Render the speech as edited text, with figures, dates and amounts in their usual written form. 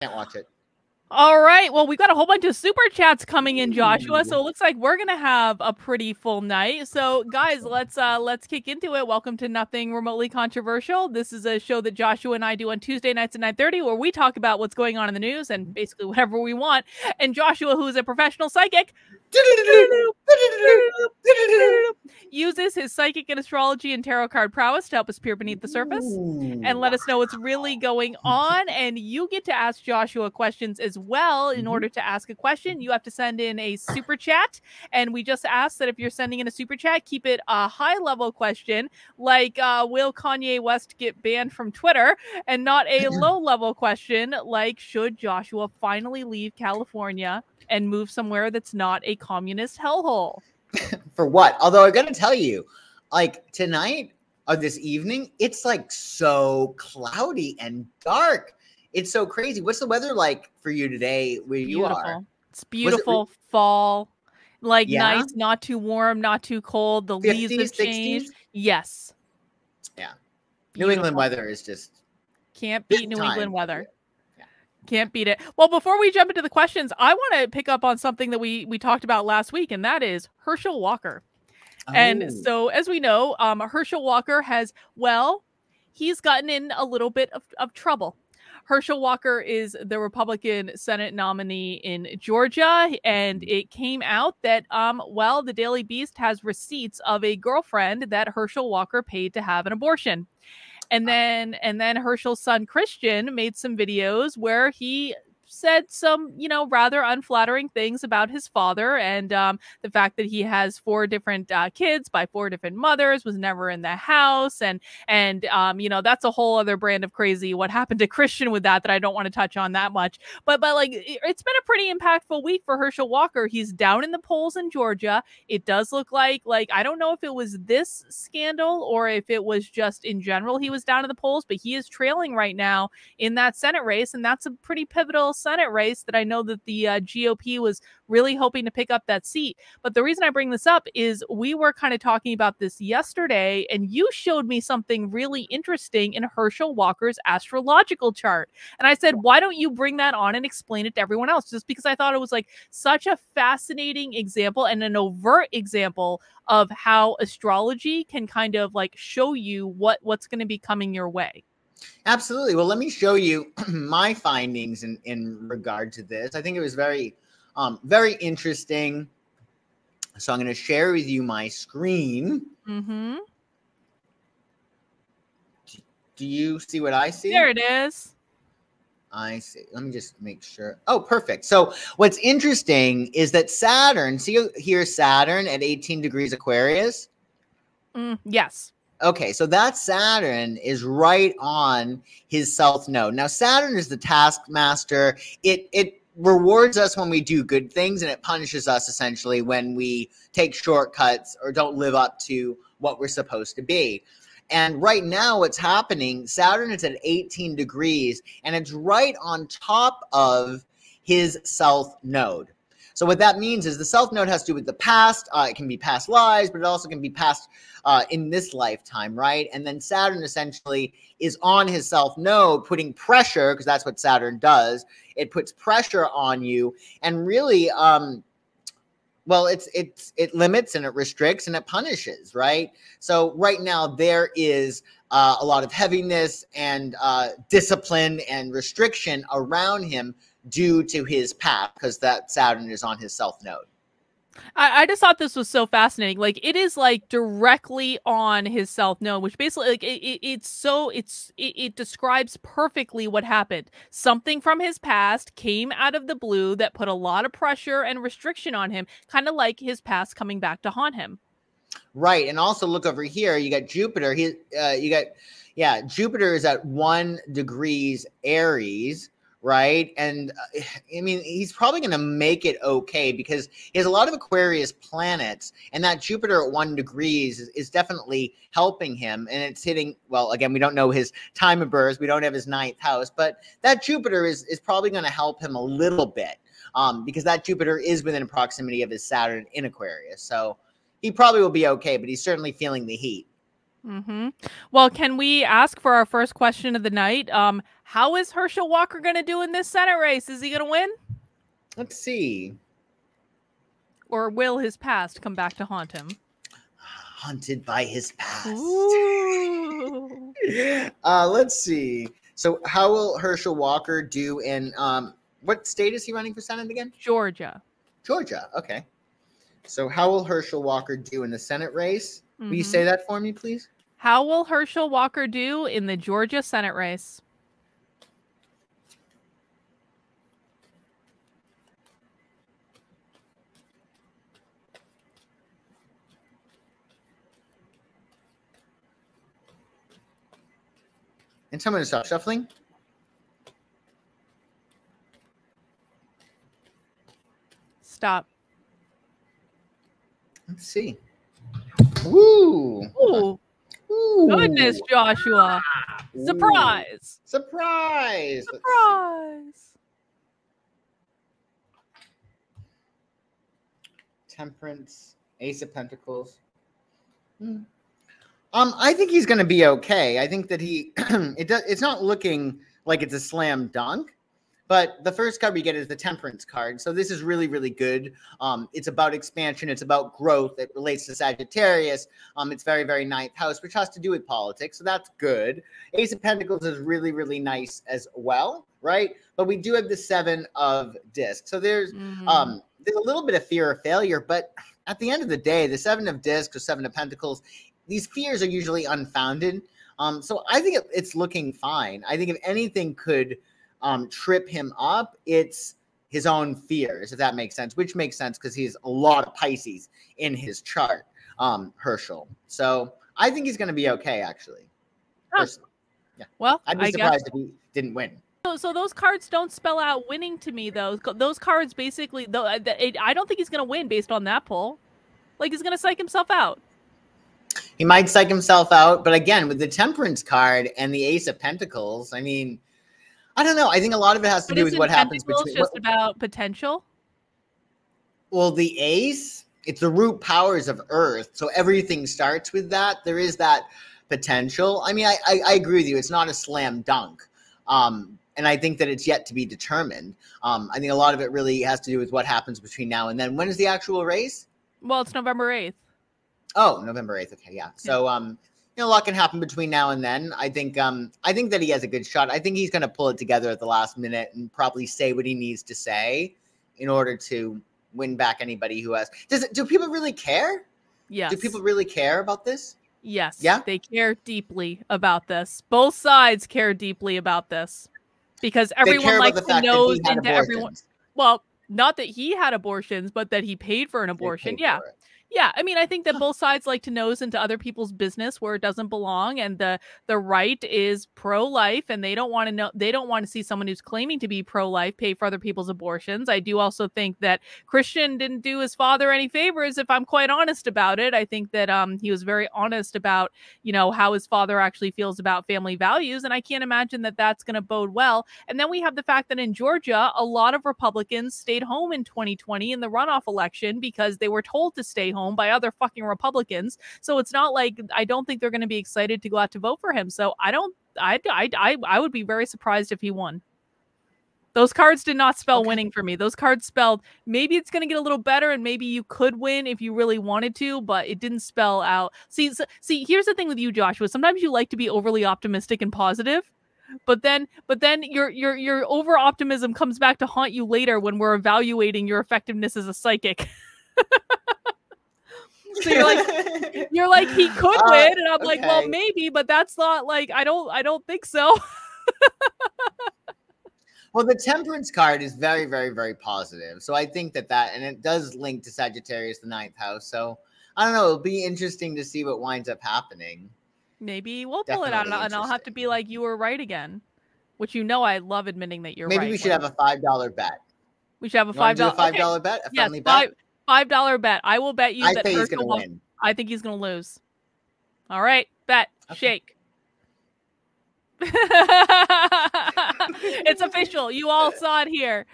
Can't watch it. All right. Well, we got a whole bunch of super chats coming in, Joshua. So it looks like we're gonna have a pretty full night. So, guys, let's kick into it. Welcome to Nothing Remotely Controversial. This is a show that Joshua and I do on Tuesday nights at 9:30, where we talk about what's going on in the news and basically whatever we want. And Joshua, who is a professional psychic, uses his psychic and astrology and tarot card prowess to help us peer beneath the surface and let us know what's really going on. And you get to ask Joshua questions as well. In order to ask a question, you have to send in a super chat. And we just ask that if you're sending in a super chat, keep it a high level question like will Kanye West get banned from Twitter, and not a low level question like should Joshua finally leave California and move somewhere that's not a communist hellhole. For what? Although I got to tell you, like tonight or this evening, it's like so cloudy and dark. It's so crazy. What's the weather like for you today where you are? It's beautiful fall, like nice, not too warm, not too cold. The 50s, leaves have changed. 60s? Yes. Yeah. Beautiful. New England weather is just can't beat New England weather. Can't beat it. Well, before we jump into the questions, I want to pick up on something that we talked about last week, and that is Herschel Walker. Oh. And so, as we know, Herschel Walker has, he's gotten in a little bit of trouble. Herschel Walker is the Republican Senate nominee in Georgia, and it came out that, the Daily Beast has receipts of a girlfriend that Herschel Walker paid to have an abortion. And then Herschel's son, Christian, made some videos where he said some, rather unflattering things about his father and the fact that he has 4 different kids by 4 different mothers, was never in the house. And that's a whole other brand of crazy. What happened to Christian with that I don't want to touch on that much. But like, it's been a pretty impactful week for Herschel Walker. He's down in the polls in Georgia. It does look like, I don't know if it was this scandal or if it was just in general he was down in the polls, but he is trailing right now in that Senate race. And that's a pretty pivotal Senate race that I know that the GOP was really hoping to pick up that seat. But the reason I bring this up is we were kind of talking about this yesterday, and you showed me something really interesting in Herschel Walker's astrological chart. And I said, why don't you bring that on and explain it to everyone else? Just because I thought it was like such a fascinating example and an overt example of how astrology can kind of like show you what's going to be coming your way. Absolutely. Well, let me show you my findings in regard to this. I think it was very, very interesting. So I'm going to share with you my screen. Mm-hmm. Do you see what I see? There it is. I see. Let me just make sure. Oh, perfect. So what's interesting is that Saturn, see here, Saturn at 18 degrees Aquarius? Yes. Okay, so that Saturn is right on his south node. Now, Saturn is the taskmaster. It rewards us when we do good things, and it punishes us essentially when we take shortcuts or don't live up to what we're supposed to be. And right now what's happening, Saturn is at 18 degrees, and it's right on top of his south node. So what that means is the south node has to do with the past. It can be past lives, but it also can be past in this lifetime, right? And then Saturn essentially is on his south node, putting pressure, because that's what Saturn does. It puts pressure on you, and really, it limits and it restricts and it punishes, right? So right now there is a lot of heaviness and discipline and restriction around him due to his path, because that Saturn is on his south node. I just thought this was so fascinating. Like, it is like directly on his south node, which basically like it describes perfectly what happened. Something from his past came out of the blue that put a lot of pressure and restriction on him, kind of like his past coming back to haunt him. Right. And also look over here, you got Jupiter. Jupiter is at 1 degrees Aries. Right. And I mean, he's probably going to make it okay because he has a lot of Aquarius planets, and that Jupiter at 1 degrees is definitely helping him. And it's hitting, well, again, we don't know his time of birth. We don't have his 9th house, but that Jupiter is probably going to help him a little bit because that Jupiter is within proximity of his Saturn in Aquarius. So he probably will be okay, but he's certainly feeling the heat. Well, can we ask for our first question of the night? How is Herschel Walker going to do in this Senate race? Is he going to win? Let's see. Or will his past come back to haunt him? Haunted by his past. Ooh. Let's see. So how will Herschel Walker do in what state is he running for Senate again? Georgia. Georgia. Okay. So how will Herschel Walker do in the Senate race? Will you say that for me, please? How will Herschel Walker do in the Georgia Senate race? And tell me to stop shuffling. Stop. Let's see. Woo! Ooh. Ooh. Goodness, Joshua. Ooh. Surprise. Surprise. Surprise. Temperance, Ace of Pentacles. I think he's going to be okay. I think that it's not looking like it's a slam dunk, but the first card we get is the Temperance card. So this is really, really good. It's about expansion. It's about growth. It relates to Sagittarius. It's very, very ninth house, which has to do with politics. So that's good. Ace of Pentacles is really, really nice as well, right? But we do have the Seven of Discs. So there's a little bit of fear of failure, but at the end of the day, the Seven of Discs or Seven of Pentacles, these fears are usually unfounded. So I think it's looking fine. I think if anything could trip him up, it's his own fears, if that makes sense, which makes sense because he's a lot of Pisces in his chart, Herschel. So I think he's going to be okay, actually. Personally. Yeah. Well, I'd be surprised if he didn't win. So those cards don't spell out winning to me, though. Those cards basically, I don't think he's going to win based on that pull. Like, he's going to psych himself out. He might psych himself out, but again, with the Temperance card and the Ace of Pentacles, I mean, I don't know. I think a lot of it has to do with what happens between. It's just about potential. Well, the Ace, it's the root powers of Earth, so everything starts with that. There is that potential. I mean, I agree with you. It's not a slam dunk, and I think that it's yet to be determined. I think a lot of it really has to do with what happens between now and then. When is the actual race? Well, it's November 8th. Oh, November 8th. Okay, yeah. So, a lot can happen between now and then. I think that he has a good shot. I think he's going to pull it together at the last minute and probably say what he needs to say in order to win back anybody who has. Do people really care? Yes. Do people really care about this? Yes. Yeah. They care deeply about this. Both sides care deeply about this because everyone likes to nose into everyone. Well, not that he had abortions, but that he paid for an abortion. Yeah. Yeah, I mean, I think that both sides like to nose into other people's business where it doesn't belong, and the right is pro-life, and they don't want to know. They don't want to see someone who's claiming to be pro-life pay for other people's abortions. I do also think that Christian didn't do his father any favors, if I'm quite honest about it. I think that he was very honest about how his father actually feels about family values, and I can't imagine that that's going to bode well. And then we have the fact that in Georgia, a lot of Republicans stayed home in 2020 in the runoff election because they were told to stay home by other fucking Republicans. So it's not like I don't think they're going to be excited to go out to vote for him. So I would be very surprised if he won. Those cards did not spell winning for me. Those cards spelled maybe it's going to get a little better and maybe you could win if you really wanted to, but it didn't spell out. See, here's the thing with you, Joshua. Sometimes you like to be overly optimistic and positive. But then your over optimism comes back to haunt you later when we're evaluating your effectiveness as a psychic. So you're like he could win, and I'm like, well, maybe, but that's not like I don't think so. Well, the Temperance card is very, very, very positive. So I think that and it does link to Sagittarius, the ninth house. So I don't know. It'll be interesting to see what winds up happening. Maybe we'll pull it out, and I'll have to be like, you were right again. Which I love admitting that you're right. Maybe we should have a $5 bet. We should have a $5 bet. A friendly bet. $5 bet. I will bet you that he's going to win. I think he's going to lose. All right. Bet. Okay. Shake. It's official. You all saw it here.